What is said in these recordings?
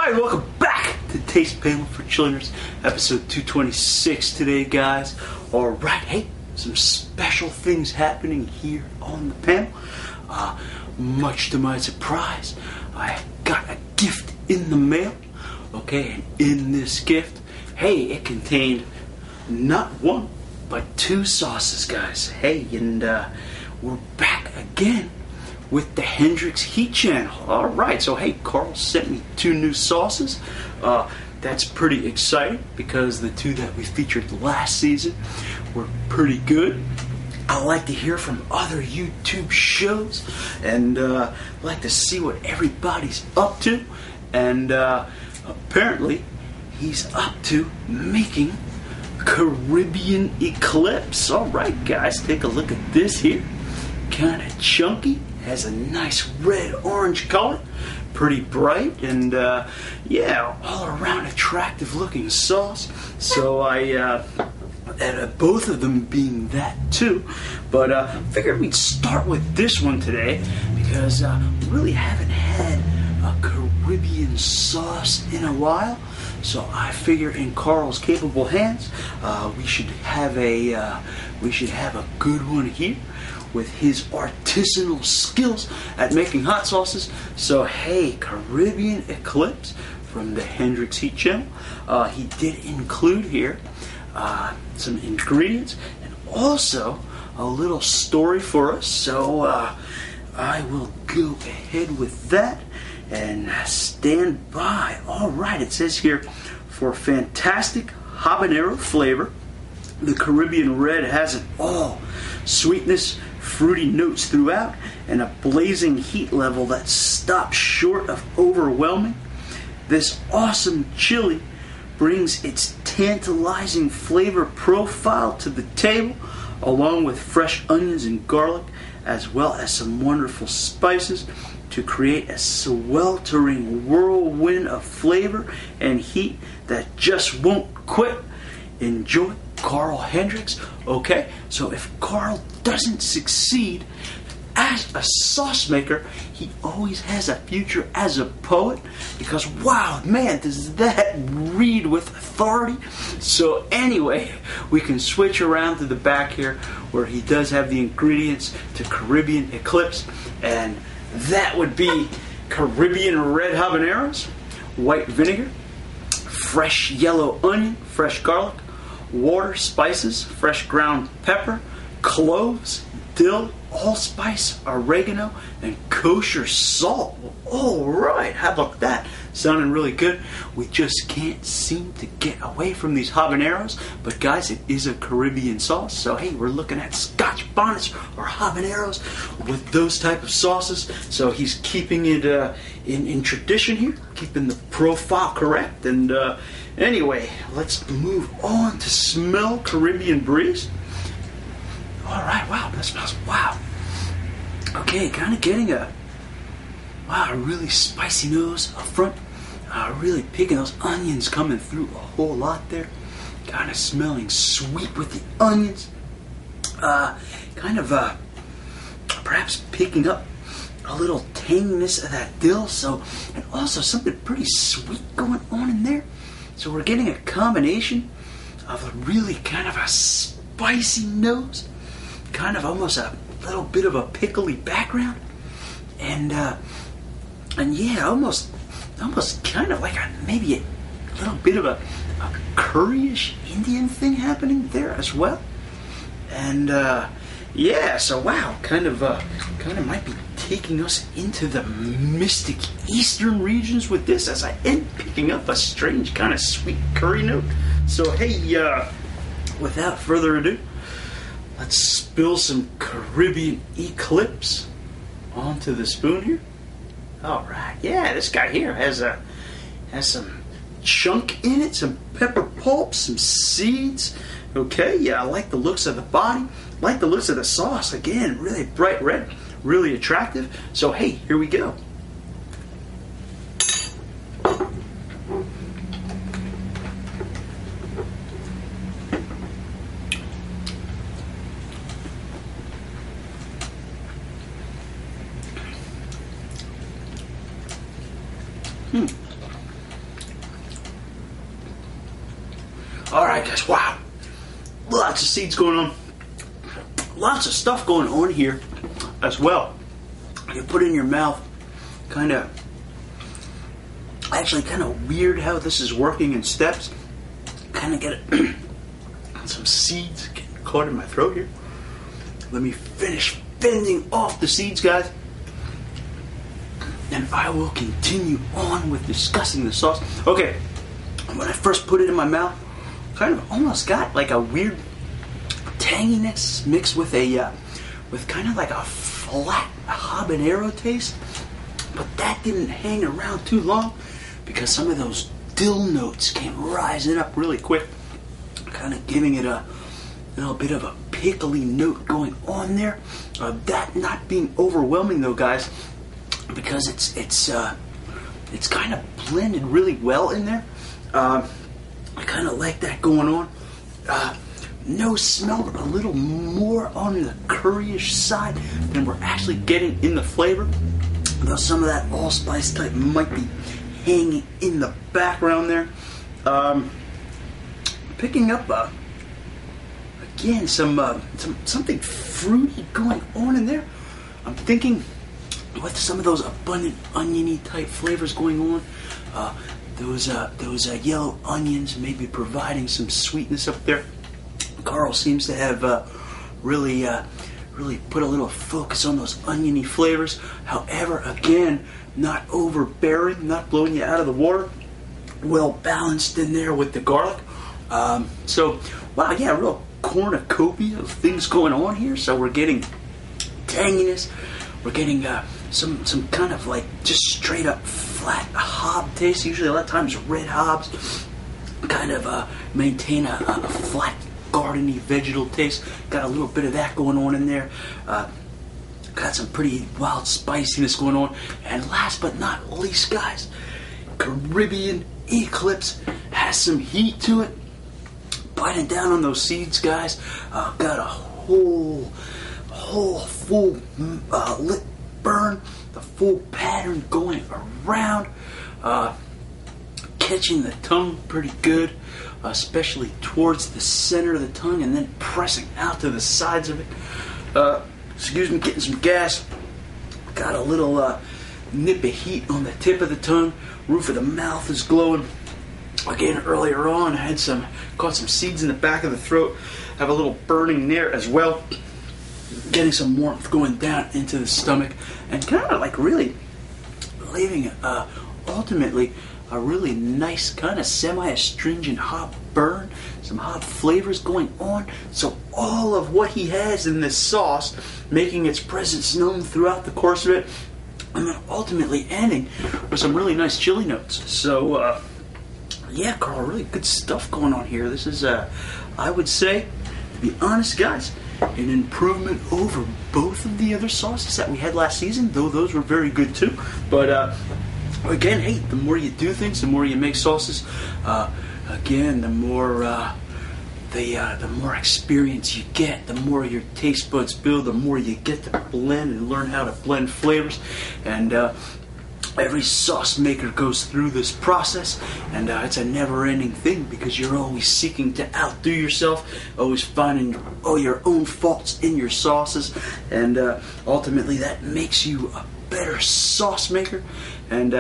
Alright, welcome back to Taste Panel for Chillers, episode 226 today, guys. Alright, hey, some special things happening here on the panel. Much to my surprise, I got a gift in the mail. Okay, and in this gift, hey, it contained not one, but two sauces, guys. Hey, and we're back again with the Hendrix Heat Channel. Alright, so hey, Karl sent me two new sauces. That's pretty exciting because the two that we featured last season were pretty good. I like to hear from other YouTube shows and like to see what everybody's up to. And apparently, he's up to making Caribbean Eclipse. Alright, guys, take a look at this here. Kind of chunky. Has a nice red-orange color, pretty bright, and yeah, all around attractive looking sauce. So I both of them being that too, but figured we'd start with this one today because we really haven't had a Caribbean sauce in a while. So I figure in Karl's capable hands, we should have a good one here with his artisanal skills at making hot sauces. So hey, Caribbean Eclipse from the Hendrix Heat Channel. He did include here some ingredients and also a little story for us. So I will go ahead with that and stand by. Alright, it says here, for fantastic habanero flavor, the Caribbean Red has it all. Sweetness, fruity notes throughout, and a blazing heat level that stops short of overwhelming. This awesome chili brings its tantalizing flavor profile to the table, along with fresh onions and garlic, as well as some wonderful spices to create a sweltering whirlwind of flavor and heat that just won't quit. Enjoy, Karl Hendrix. Okay, so if Karl doesn't succeed as a sauce maker, he always has a future as a poet, because wow, man, does that read with authority. So anyway, we can switch around to the back here where he does have the ingredients to Caribbean Eclipse, and that would be Caribbean red habaneros, white vinegar, fresh yellow onion, fresh garlic, water, spices, fresh ground pepper, cloves, dill, allspice, oregano, and kosher salt. Alright, how about that? Sounding really good. We just can't seem to get away from these habaneros, but guys, it is a Caribbean sauce, so hey, we're looking at Scotch bonnets or habaneros with those type of sauces. So he's keeping it in tradition here, keeping the profile correct. And anyway, let's move on to smell Caribbean breeze. Alright, wow, that smells, wow. Okay, kind of getting a really spicy nose up front. Really picking those onions coming through a whole lot there. Kind of smelling sweet with the onions. Kind of perhaps picking up a little tanginess of that dill. So, and also something pretty sweet going on in there. So we're getting a combination of a really kind of a spicy nose, kind of almost a little bit of a pickly background, and yeah, almost kind of like maybe a little bit of a curryish Indian thing happening there as well. And yeah, so wow, kind of might be taking us into the mystic eastern regions with this, as I am picking up a strange kind of sweet curry note. So hey, without further ado, let's spill some Caribbean Eclipse onto the spoon here. Alright, yeah, this guy here has some chunk in it, some pepper pulp, some seeds. Okay, yeah, I like the looks of the body, like the looks of the sauce. Again, really bright red, really attractive. So hey, here we go. Alright guys, wow. Lots of seeds going on. Lots of stuff going on here as well. You put it in your mouth, actually kind of weird how this is working in steps. Kind of get some seeds getting caught in my throat here. Let me finish fending off the seeds, guys. And I will continue on with discussing the sauce. Okay, when I first put it in my mouth, kind of almost got like a weird tanginess mixed with kind of like a flat habanero taste. But that didn't hang around too long because some of those dill notes came rising up really quick, kind of giving it a little bit of a pickly note going on there. That not being overwhelming though, guys, because it's kind of blended really well in there. I kind of like that going on. No smell, but a little more on the curryish side than we're actually getting in the flavor. Though some of that allspice type might be hanging in the background there. Picking up again something fruity going on in there. I'm thinking with some of those abundant oniony type flavors going on. Those yellow onions may be providing some sweetness up there. Karl seems to have really put a little focus on those oniony flavors. However, again, not overbearing, not blowing you out of the water. Well balanced in there with the garlic. So, wow, yeah, a real cornucopia of things going on here. So we're getting tanginess. We're getting some kind of like just straight up flat hob taste. Usually a lot of times red hobs kind of maintain a flat gardeny vegetal taste. Got a little bit of that going on in there. Got some pretty wild spiciness going on. And last but not least, guys, Caribbean Eclipse has some heat to it. Biting down on those seeds, guys. Got a whole full lit burn, the full pattern going around, catching the tongue pretty good, especially towards the center of the tongue and then pressing out to the sides of it. Excuse me, getting some gas. Got a little nip of heat on the tip of the tongue. Roof of the mouth is glowing. Again, earlier on, I had caught some seeds in the back of the throat. Have a little burning there as well. Getting some warmth going down into the stomach, and kind of like really leaving ultimately a really nice kind of semi-astringent hop burn, some hop flavors going on. So all of what he has in this sauce making its presence known throughout the course of it, and then ultimately ending with some really nice chili notes. So yeah, Karl, really good stuff going on here. This is I would say, to be honest, guys, an improvement over both of the other sauces that we had last season, though those were very good too. But again, hey, the more you do things, the more you make sauces. Again, the more experience you get, the more your taste buds build, the more you get to blend and learn how to blend flavors. And every sauce maker goes through this process, and it's a never-ending thing because you're always seeking to outdo yourself, always finding all your own faults in your sauces, and ultimately that makes you a better sauce maker. And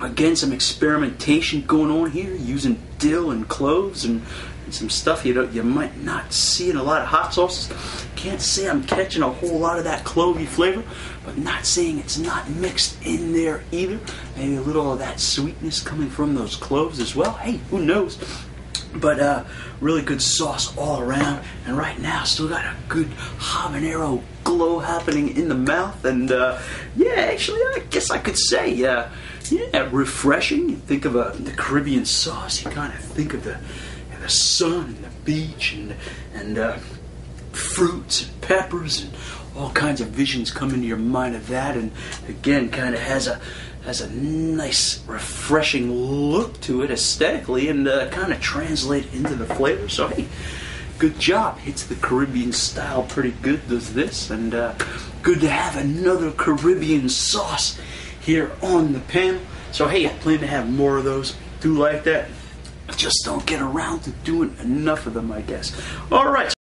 again, some experimentation going on here using dill and cloves and some stuff you might not see in a lot of hot sauces. Can't say I'm catching a whole lot of that clovey flavor, but not saying it's not mixed in there either. Maybe a little of that sweetness coming from those cloves as well. Hey, who knows? But really good sauce all around, and right now still got a good habanero glow happening in the mouth. And yeah, actually, I guess I could say yeah, refreshing. You think of the Caribbean sauce, you kind of think of the sun and the beach and fruits and peppers and all kinds of visions come into your mind of that. And again, kind of has a nice refreshing look to it aesthetically, and kind of translate into the flavor. So hey, good job. Hits the Caribbean style pretty good, does this. And good to have another Caribbean sauce here on the panel. So hey, I plan to have more of those. Do like that. I just don't get around to doing enough of them, I guess. All right.